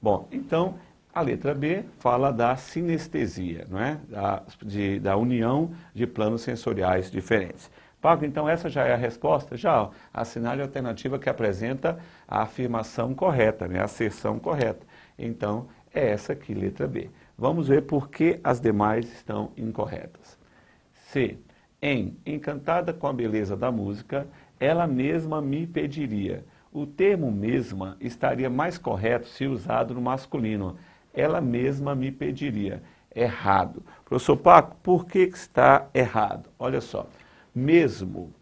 Bom, então, a letra B fala da sinestesia, não é? Da união de planos sensoriais diferentes. Paco, então essa já é a resposta? Já, assinale a alternativa que apresenta a afirmação correta, né? A asserção correta. Então, é essa aqui, letra B. Vamos ver por que as demais estão incorretas. C. Encantada com a beleza da música, ela mesma me pediria. O termo mesma estaria mais correto se usado no masculino. Ela mesma me pediria. Errado. Professor Paco, por que está errado? Olha só. Mesmo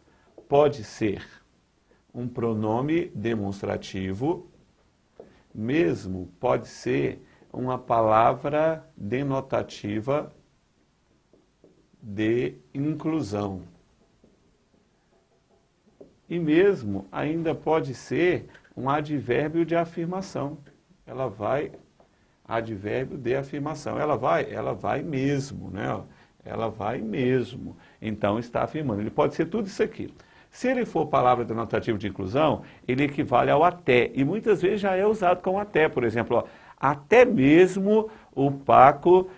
pode ser um pronome demonstrativo, mesmo pode ser uma palavra denotativa de inclusão. E mesmo ainda pode ser um advérbio de afirmação. Advérbio de afirmação. Ela vai mesmo, né? Ela vai mesmo. Então está afirmando. Ele pode ser tudo isso aqui. Se ele for palavra denotativa de inclusão, ele equivale ao até. E muitas vezes já é usado com até. Por exemplo, ó, até mesmo o Paco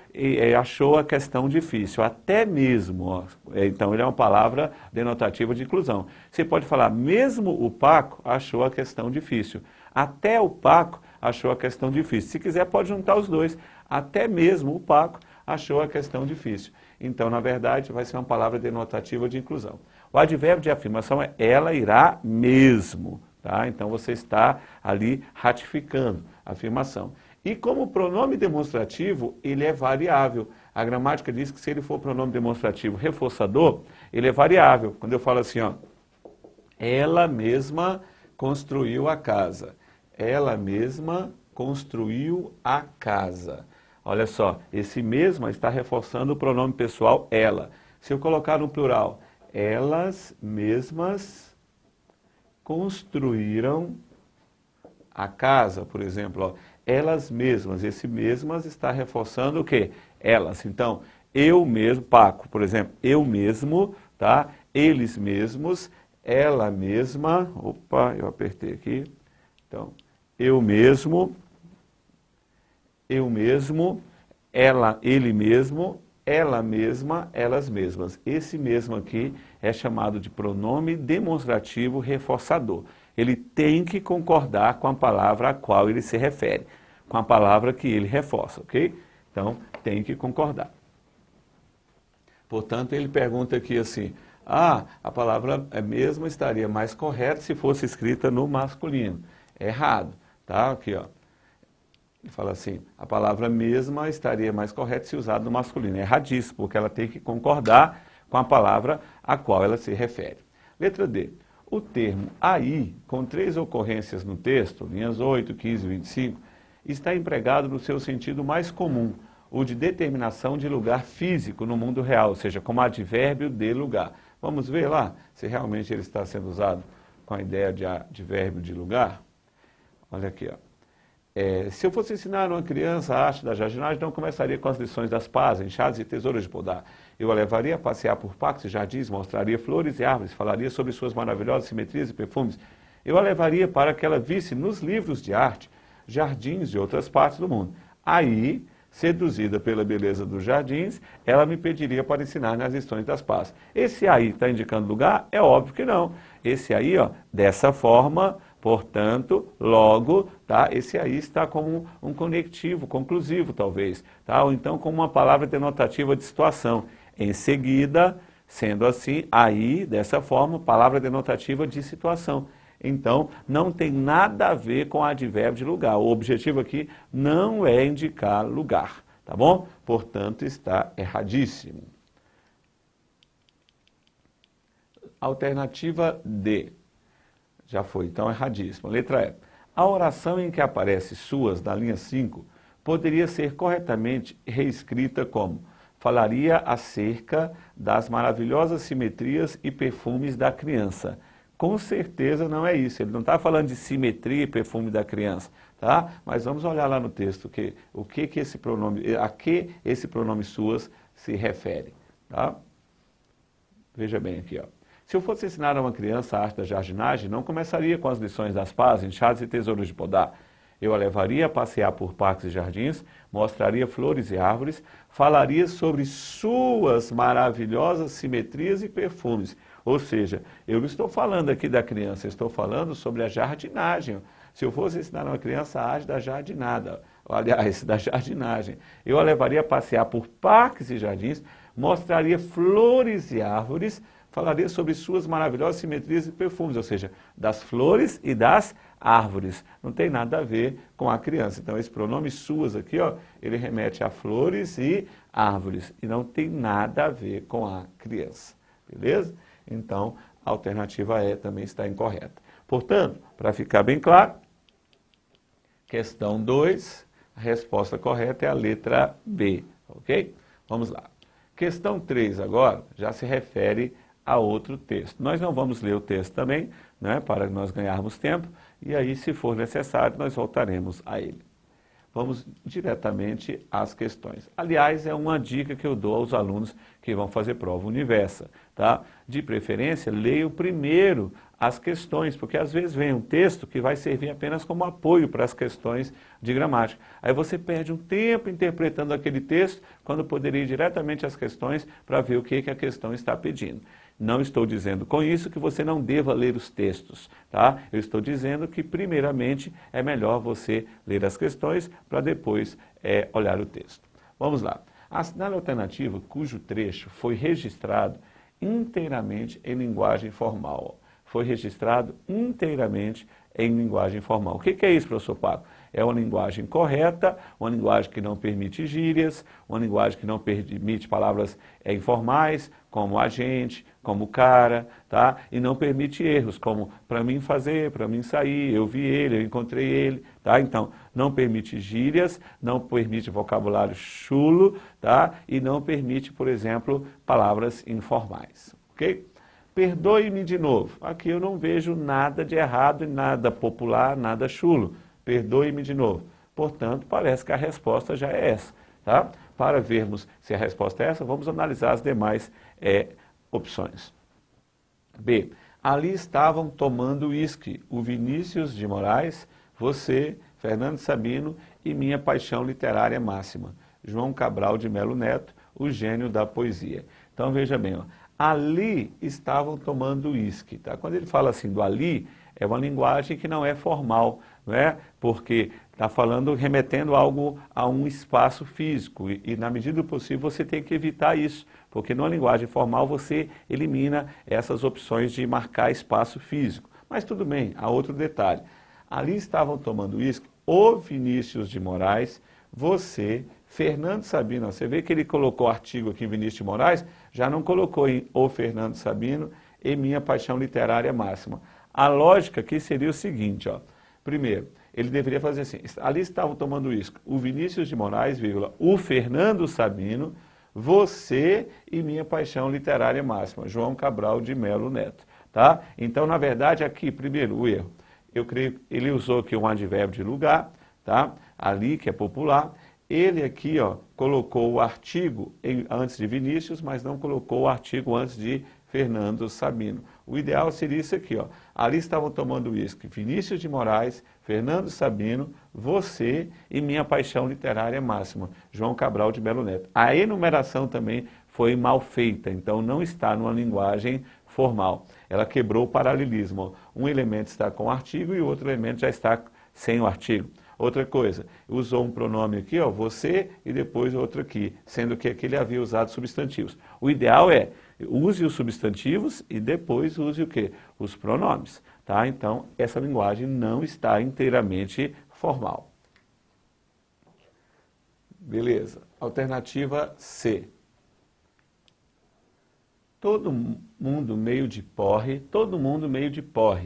achou a questão difícil. Até mesmo. Ó. Então ele é uma palavra denotativa de inclusão. Você pode falar, mesmo o Paco achou a questão difícil. Até o Paco achou a questão difícil. Se quiser, pode juntar os dois. Até mesmo o Paco achou a questão difícil. Então, na verdade, vai ser uma palavra denotativa de inclusão. O advérbio de afirmação é ela irá mesmo. Tá? Então, você está ali ratificando a afirmação. E como pronome demonstrativo, ele é variável. A gramática diz que se ele for pronome demonstrativo reforçador, ele é variável. Quando eu falo assim, ó, ela mesma construiu a casa. Ela mesma construiu a casa. Olha só, esse mesma está reforçando o pronome pessoal ela. Se eu colocar no plural, elas mesmas construíram a casa, por exemplo, ó, elas mesmas. Esse mesmas está reforçando o quê? Elas. Então, eu mesmo, Paco, por exemplo, eu mesmo, tá? Eles mesmos, ela mesma, opa, eu apertei aqui. Então, eu mesmo, ela, ele mesmo, ela mesma, elas mesmas. Esse mesmo aqui é chamado de pronome demonstrativo reforçador. Ele tem que concordar com a palavra a qual ele se refere, com a palavra que ele reforça, ok? Então, tem que concordar. Portanto, ele pergunta aqui assim, a palavra mesmo estaria mais correta se fosse escrita no masculino. É errado, tá? Aqui, ó. Ele fala assim, a palavra mesma estaria mais correta se usada no masculino. É erradíssimo, porque ela tem que concordar com a palavra a qual ela se refere. Letra D. O termo aí, com 3 ocorrências no texto, linhas 8, 15 e 25, está empregado no seu sentido mais comum, o de determinação de lugar físico no mundo real, ou seja, como advérbio de lugar. Vamos ver lá se realmente ele está sendo usado com a ideia de advérbio de lugar? Olha aqui, ó. Se eu fosse ensinar uma criança a arte da jardinagem, não começaria com as lições das pás, enxadas e tesouras de podar. Eu a levaria a passear por parques e jardins, mostraria flores e árvores, falaria sobre suas maravilhosas simetrias e perfumes. Eu a levaria para que ela visse nos livros de arte jardins de outras partes do mundo. Aí, seduzida pela beleza dos jardins, ela me pediria para ensinar nas lições das pás. Esse aí está indicando lugar? É óbvio que não. Esse aí, ó, dessa forma, portanto, logo, tá? Esse aí está como um conectivo, conclusivo talvez, tá? Ou então como uma palavra denotativa de situação. Em seguida, sendo assim, aí, dessa forma, palavra denotativa de situação. Então, não tem nada a ver com advérbio de lugar. O objetivo aqui não é indicar lugar, tá bom? Portanto, está erradíssimo. Alternativa D. Já foi, então erradíssimo. Letra E. A oração em que aparece suas, na linha 5, poderia ser corretamente reescrita como: falaria acerca das maravilhosas simetrias e perfumes da criança. Com certeza não é isso. Ele não está falando de simetria e perfume da criança, tá? Mas vamos olhar lá no texto a que esse pronome suas se refere, tá? Veja bem aqui, ó. Se eu fosse ensinar a uma criança a arte da jardinagem, não começaria com as lições das pás, enxadas e tesouros de podar. Eu a levaria a passear por parques e jardins, mostraria flores e árvores, falaria sobre suas maravilhosas simetrias e perfumes. Ou seja, eu não estou falando aqui da criança, eu estou falando sobre a jardinagem. Se eu fosse ensinar uma criança a arte da jardinada, aliás, da jardinagem, eu a levaria a passear por parques e jardins, mostraria flores e árvores, falaria sobre suas maravilhosas simetrias e perfumes, ou seja, das flores e das árvores. Não tem nada a ver com a criança. Então, esse pronome suas aqui, ó, ele remete a flores e árvores, e não tem nada a ver com a criança. Beleza? Então, a alternativa E também está incorreta. Portanto, para ficar bem claro, questão 2, a resposta correta é a letra B, ok? Vamos lá. Questão 3 agora já se refere a outro texto. Nós não vamos ler o texto também, né, para nós ganharmos tempo, e aí, se for necessário, nós voltaremos a ele. Vamos diretamente às questões. Aliás, é uma dica que eu dou aos alunos que vão fazer prova universa, tá? De preferência, leiam primeiro as questões, porque às vezes vem um texto que vai servir apenas como apoio para as questões de gramática. Aí você perde um tempo interpretando aquele texto, quando poderia ir diretamente às questões para ver o que a questão está pedindo. Não estou dizendo com isso que você não deva ler os textos, tá? Eu estou dizendo que, primeiramente, é melhor você ler as questões para depois olhar o texto. Vamos lá. Assinale a alternativa cujo trecho foi registrado inteiramente em linguagem formal. Foi registrado inteiramente em linguagem formal. O que é isso, professor Paco? É uma linguagem correta, uma linguagem que não permite gírias, uma linguagem que não permite palavras informais, como agente, como cara, tá? E não permite erros, como para mim fazer, para mim sair, eu vi ele, eu encontrei ele, tá? Então, não permite gírias, não permite vocabulário chulo, tá? E não permite, por exemplo, palavras informais, ok? Perdoe-me de novo. Aqui eu não vejo nada de errado, nada popular, nada chulo. Perdoe-me de novo. Portanto, parece que a resposta já é essa, tá? Para vermos se a resposta é essa, vamos analisar as demais opções. B. Ali estavam tomando uísque o Vinícius de Moraes, você, Fernando Sabino e minha paixão literária máxima, João Cabral de Melo Neto, o gênio da poesia. Então, veja bem, ó, ali estavam tomando uísque, tá? Quando ele fala assim do ali, é uma linguagem que não é formal, não é? Porque está falando, remetendo algo a um espaço físico e na medida do possível você tem que evitar isso, porque numa linguagem formal você elimina essas opções de marcar espaço físico. Mas tudo bem, há outro detalhe. Ali estavam tomando uísque o Vinícius de Moraes, você, Fernando Sabino. Você vê que ele colocou artigo aqui em Vinícius de Moraes, já não colocou em o Fernando Sabino e minha paixão literária máxima. A lógica aqui seria o seguinte, ó. Primeiro, ele deveria fazer assim, ali estavam tomando uísque o Vinícius de Moraes, vírgula, o Fernando Sabino, você e minha paixão literária máxima, João Cabral de Melo Neto, tá? Então, na verdade, aqui, primeiro, o erro. Eu creio que ele usou aqui um advérbio de lugar, tá? Ali, que é popular. Ele aqui, ó, colocou o artigo antes de Vinícius, mas não colocou o artigo antes de Fernando Sabino. O ideal seria isso aqui, ó. Ali estavam tomando uísque Vinícius de Moraes, Fernando Sabino, você e minha paixão literária máxima, João Cabral de Melo Neto. A enumeração também foi mal feita, então não está numa linguagem formal. Ela quebrou o paralelismo. Um elemento está com o artigo e o outro elemento já está sem o artigo. Outra coisa, usou um pronome aqui, ó, você, e depois outro aqui, sendo que aqui ele havia usado substantivos. O ideal é, use os substantivos e depois use o quê? Os pronomes, tá? Então, essa linguagem não está inteiramente formal. Beleza. Alternativa C. Todo mundo meio de porre,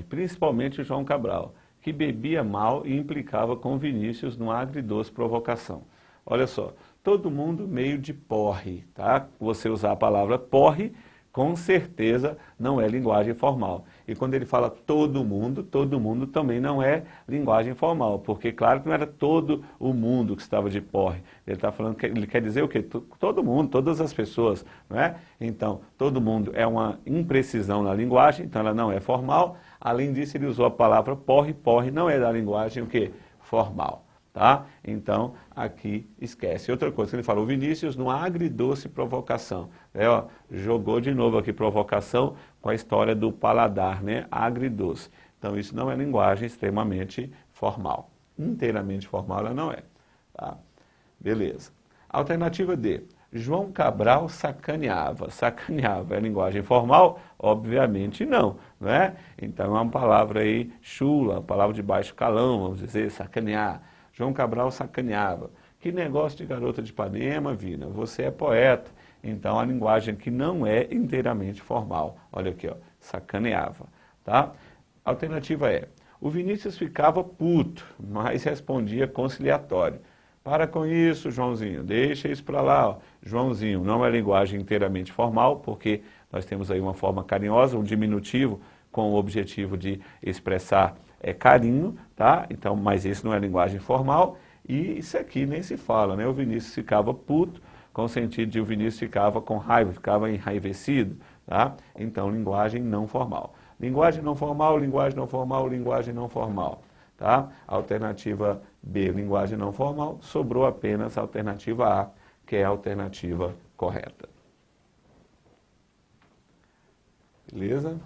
principalmente o João Cabral, que bebia mal e implicava com Vinícius numa agridoce provocação. Olha só, todo mundo meio de porre, tá? Você usar a palavra porre, com certeza não é linguagem formal. E quando ele fala todo mundo também não é linguagem formal, porque claro que não era todo o mundo que estava de porre. Ele está falando que ele quer dizer o quê? Todo mundo, todas as pessoas, não é? Então, todo mundo é uma imprecisão na linguagem, então ela não é formal. Além disso, ele usou a palavra porre, porre não é da linguagem o quê? formal, tá? Então, aqui esquece. Outra coisa que ele falou, Vinícius, no agridoce provocação. Ó, jogou de novo aqui provocação com a história do paladar, né? Agridoce. Então, isso não é linguagem extremamente formal. Inteiramente formal ela não é. Tá? Beleza. Alternativa D. João Cabral sacaneava. Sacaneava é linguagem formal? Obviamente não, não é? Então é uma palavra aí chula, uma palavra de baixo calão, vamos dizer, sacanear. João Cabral sacaneava. Que negócio de garota de Ipanema, Vina? Você é poeta. Então a linguagem que não é inteiramente formal. Olha aqui, ó, sacaneava, tá? Alternativa é, o Vinícius ficava puto, mas respondia conciliatório. Para com isso, Joãozinho, deixa isso para lá. Ó. Joãozinho não é linguagem inteiramente formal, porque nós temos aí uma forma carinhosa, um diminutivo com o objetivo de expressar carinho, tá? Então, mas isso não é linguagem formal e isso aqui nem se fala, né? O Vinícius ficava puto, com o sentido de o Vinícius ficava com raiva, ficava enraivecido, tá? Então, linguagem não formal. Linguagem não formal, linguagem não formal, linguagem não formal. Tá? Alternativa B, linguagem não formal, sobrou apenas a alternativa A, que é a alternativa correta. Beleza?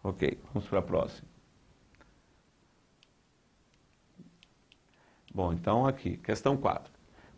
Ok, vamos para a próxima. Bom, então aqui, questão 4.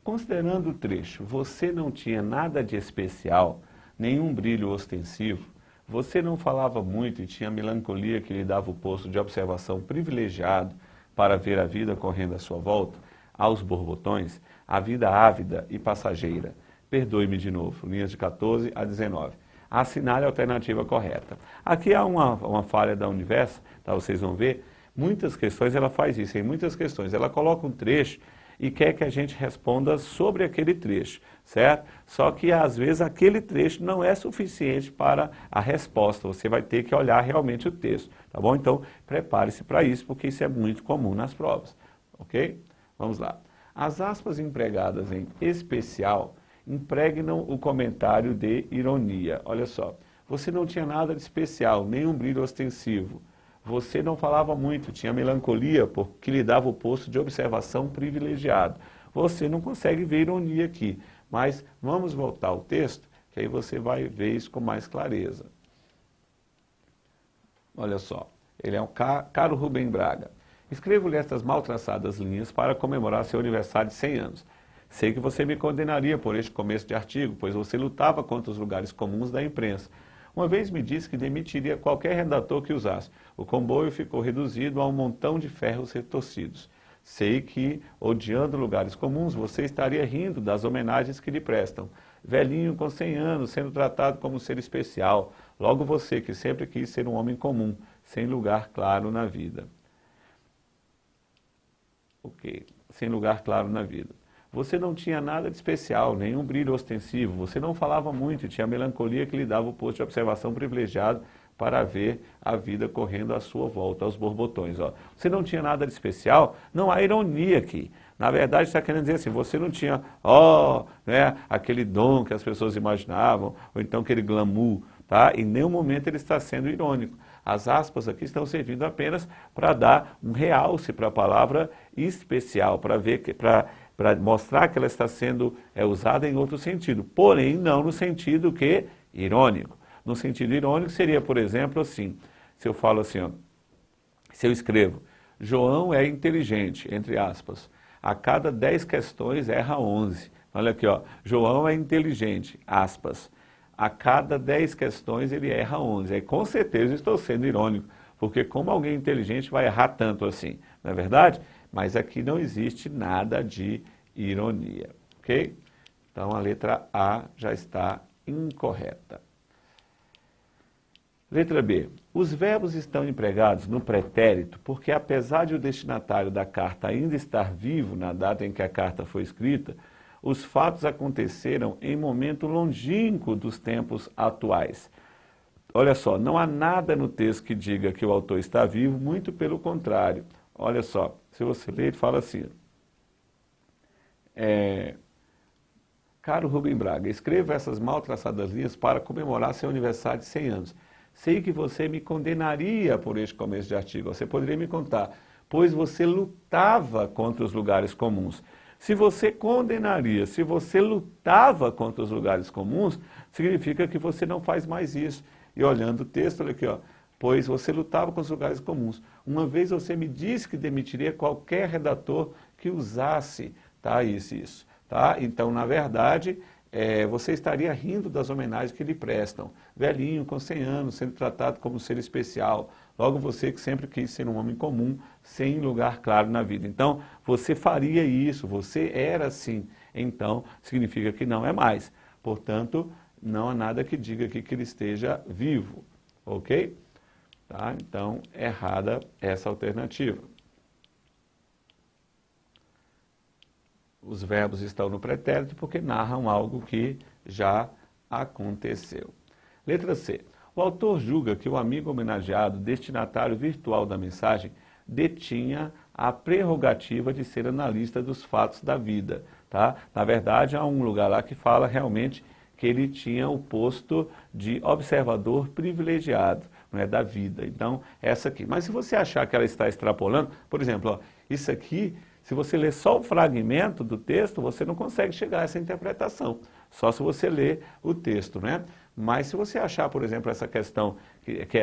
Considerando o trecho, você não tinha nada de especial, nenhum brilho ostensivo, você não falava muito e tinha melancolia que lhe dava o posto de observação privilegiado para ver a vida correndo à sua volta, aos borbotões, a vida ávida e passageira. Perdoe-me de novo, linhas de 14 a 19. Assinale a alternativa correta. Aqui há uma falha da Universo, tá? Vocês vão ver, muitas questões ela faz isso, em muitas questões ela coloca um trecho e quer que a gente responda sobre aquele trecho, certo? Só que às vezes aquele trecho não é suficiente para a resposta, você vai ter que olhar realmente o texto, tá bom? Então prepare-se para isso, porque isso é muito comum nas provas, ok? Vamos lá. As aspas empregadas em especial impregnam o comentário de ironia. Olha só, você não tinha nada de especial, nenhum brilho ostensivo. Você não falava muito, tinha melancolia, porque lhe dava o posto de observação privilegiado. Você não consegue ver ironia aqui, mas vamos voltar ao texto, que aí você vai ver isso com mais clareza. Olha só, ele é um caro Rubem Braga. Escrevo-lhe estas mal traçadas linhas para comemorar seu aniversário de 100 anos. Sei que você me condenaria por este começo de artigo, pois você lutava contra os lugares comuns da imprensa. Uma vez me disse que demitiria qualquer redator que usasse. O comboio ficou reduzido a um montão de ferros retorcidos. Sei que, odiando lugares comuns, você estaria rindo das homenagens que lhe prestam. Velhinho com 100 anos, sendo tratado como um ser especial. Logo você, que sempre quis ser um homem comum, sem lugar claro na vida. Ok, sem lugar claro na vida. Você não tinha nada de especial, nenhum brilho ostensivo, você não falava muito, tinha a melancolia que lhe dava o posto de observação privilegiado para ver a vida correndo à sua volta, aos borbotões. Ó. Você não tinha nada de especial, não há ironia aqui. Na verdade, está querendo dizer assim, você não tinha, né, aquele dom que as pessoas imaginavam, ou então aquele glamour, tá? Em nenhum momento ele está sendo irônico. As aspas aqui estão servindo apenas para dar um realce para a palavra especial, para mostrar que ela está sendo usada em outro sentido, porém não no sentido que irônico. No sentido irônico seria, por exemplo, assim, se eu falo assim, ó, se eu escrevo, João é inteligente, entre aspas, a cada 10 questões erra 11. Olha aqui, ó, João é inteligente, aspas, a cada 10 questões ele erra 11. Aí com certeza eu estou sendo irônico, porque como alguém inteligente vai errar tanto assim, não é verdade? Mas aqui não existe nada de ironia, ok? Então a letra A já está incorreta. Letra B. Os verbos estão empregados no pretérito porque, apesar de o destinatário da carta ainda estar vivo na data em que a carta foi escrita, os fatos aconteceram em momento longínquo dos tempos atuais. Olha só, não há nada no texto que diga que o autor está vivo, muito pelo contrário. Olha só, se você ler, ele fala assim, caro Rubem Braga, escreva essas mal traçadas linhas para comemorar seu aniversário de 100 anos. sei que você me condenaria por este começo de artigo. Você poderia me contar, pois você lutava contra os lugares comuns. Se você condenaria, se você lutava contra os lugares comuns, significa que você não faz mais isso. E olhando o texto, olha aqui, ó, pois você lutava com os lugares comuns. Uma vez você me disse que demitiria qualquer redator que usasse, tá, isso. Tá? Então, na verdade, você estaria rindo das homenagens que lhe prestam. Velhinho, com 100 anos, sendo tratado como um ser especial. Logo você que sempre quis ser um homem comum, sem lugar claro na vida. Então, você faria isso, você era assim. Então, significa que não é mais. Portanto, não há nada que diga aqui que ele esteja vivo. Ok? Tá? Então, errada essa alternativa. Os verbos estão no pretérito porque narram algo que já aconteceu. Letra C. O autor julga que o amigo homenageado, destinatário virtual da mensagem, detinha a prerrogativa de ser analista dos fatos da vida. Tá? Na verdade, há um lugar lá que fala realmente que ele tinha o posto de observador privilegiado, não é, da vida. Então, essa aqui. Mas se você achar que ela está extrapolando, por exemplo, ó, isso aqui, se você ler só o fragmento do texto, você não consegue chegar a essa interpretação. Só se você ler o texto, né? Mas se você achar, por exemplo, essa questão,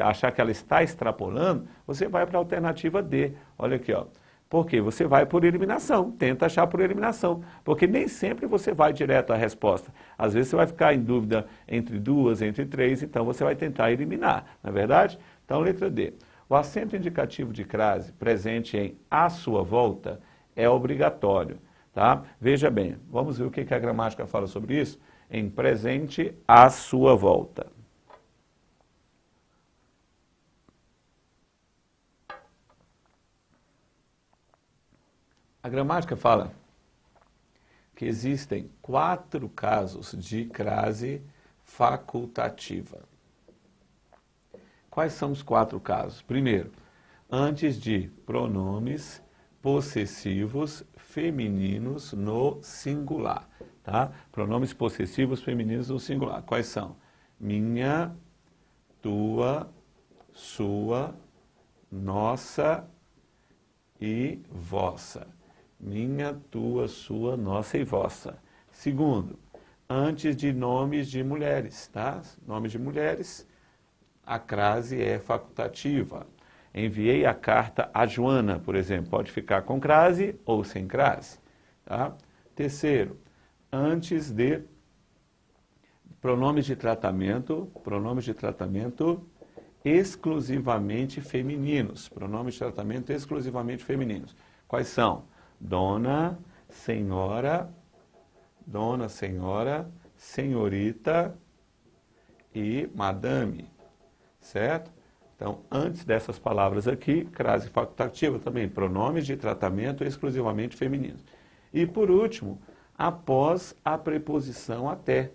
achar que ela está extrapolando, você vai para a alternativa D. Olha aqui, ó. Porque você vai por eliminação, tenta achar por eliminação, porque nem sempre você vai direto à resposta. Às vezes você vai ficar em dúvida entre duas, entre três, então você vai tentar eliminar, não é verdade? Então, letra D. O acento indicativo de crase presente em à sua volta é obrigatório, tá? Veja bem, vamos ver o que a gramática fala sobre isso? Em presente à sua volta. A gramática fala que existem 4 casos de crase facultativa. Quais são os 4 casos? Primeiro, antes de pronomes possessivos femininos no singular. Tá? Pronomes possessivos femininos no singular. Quais são? Minha, tua, sua, nossa e vossa. Minha, tua, sua, nossa e vossa. Segundo, antes de nomes de mulheres, tá? Nomes de mulheres, a crase é facultativa. Enviei a carta a Joana, por exemplo, pode ficar com crase ou sem crase, tá? Terceiro, antes de pronomes de tratamento exclusivamente femininos. Pronomes de tratamento exclusivamente femininos. Quais são? Dona, senhora, senhorita e madame, certo? Então, antes dessas palavras aqui, crase facultativa também, pronomes de tratamento exclusivamente femininos. E por último, após a preposição até.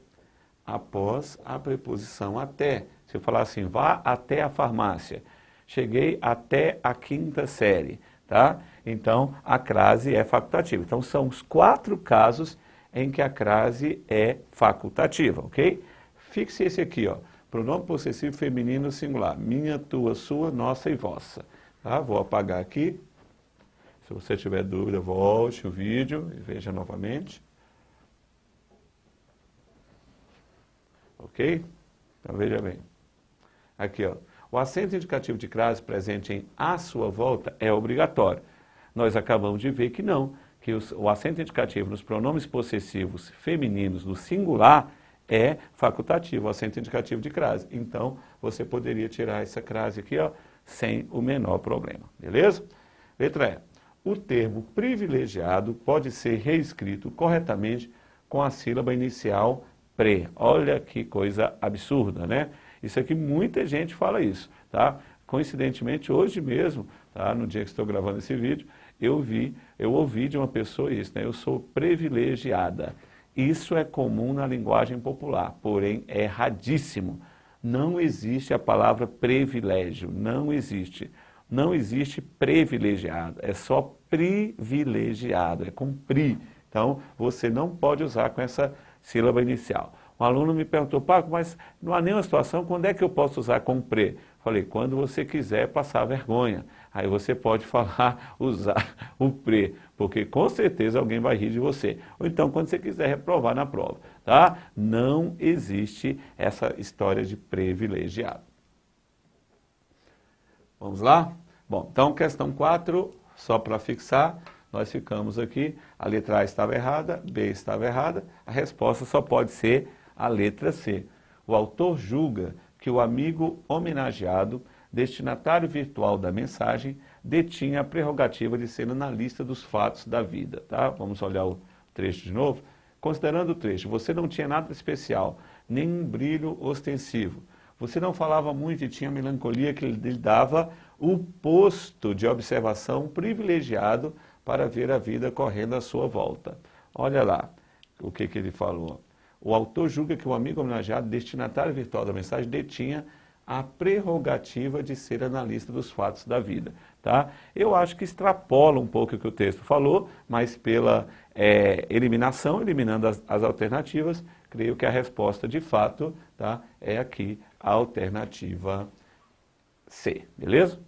Após a preposição até. Se eu falar assim, vá até a farmácia. Cheguei até a 5ª série, tá? Então, a crase é facultativa. Então, são os 4 casos em que a crase é facultativa, ok? Fixe esse aqui, ó. Pronome possessivo feminino singular. Minha, tua, sua, nossa e vossa. Tá? Vou apagar aqui. Se você tiver dúvida, volte o vídeo e veja novamente. Ok? Então veja bem. Aqui, ó. O acento indicativo de crase presente em à sua volta é obrigatório. Nós acabamos de ver que não, que o acento indicativo nos pronomes possessivos femininos no singular é facultativo, o acento indicativo de crase. Então, você poderia tirar essa crase aqui, ó, sem o menor problema. Beleza? Letra E. O termo privilegiado pode ser reescrito corretamente com a sílaba inicial pre. Olha que coisa absurda, né? Isso aqui, muita gente fala isso, tá? Coincidentemente, hoje mesmo, tá? No dia que estou gravando esse vídeo, eu ouvi de uma pessoa isso, né? Eu sou privilegiada. Isso é comum na linguagem popular, porém é erradíssimo. Não existe a palavra privilégio, não existe. Não existe privilegiado, é só privilegiado, é com pri. Então, você não pode usar com essa sílaba inicial. Um aluno me perguntou, Paco, mas não há nenhuma situação, quando é que eu posso usar com pre? Falei, quando você quiser passar vergonha. Aí você pode falar, usar o pre, porque com certeza alguém vai rir de você. Ou então quando você quiser reprovar na prova, tá? Não existe essa história de privilegiado. Vamos lá? Bom, então questão 4, só para fixar, nós ficamos aqui, a letra A estava errada, B estava errada, a resposta só pode ser a letra C. O autor julga que o amigo homenageado, destinatário virtual da mensagem, detinha a prerrogativa de ser analista dos fatos da vida. Tá? Vamos olhar o trecho de novo. Considerando o trecho, você não tinha nada especial, nenhum brilho ostensivo. Você não falava muito e tinha melancolia que lhe dava o posto de observação privilegiado para ver a vida correndo à sua volta. Olha lá o que ele falou. O autor julga que o amigo homenageado, destinatário virtual da mensagem, detinha a prerrogativa de ser analista dos fatos da vida. Tá? Eu acho que extrapola um pouco o que o texto falou, mas pela eliminação, eliminando as alternativas, creio que a resposta de fato, tá, é aqui a alternativa C. Beleza?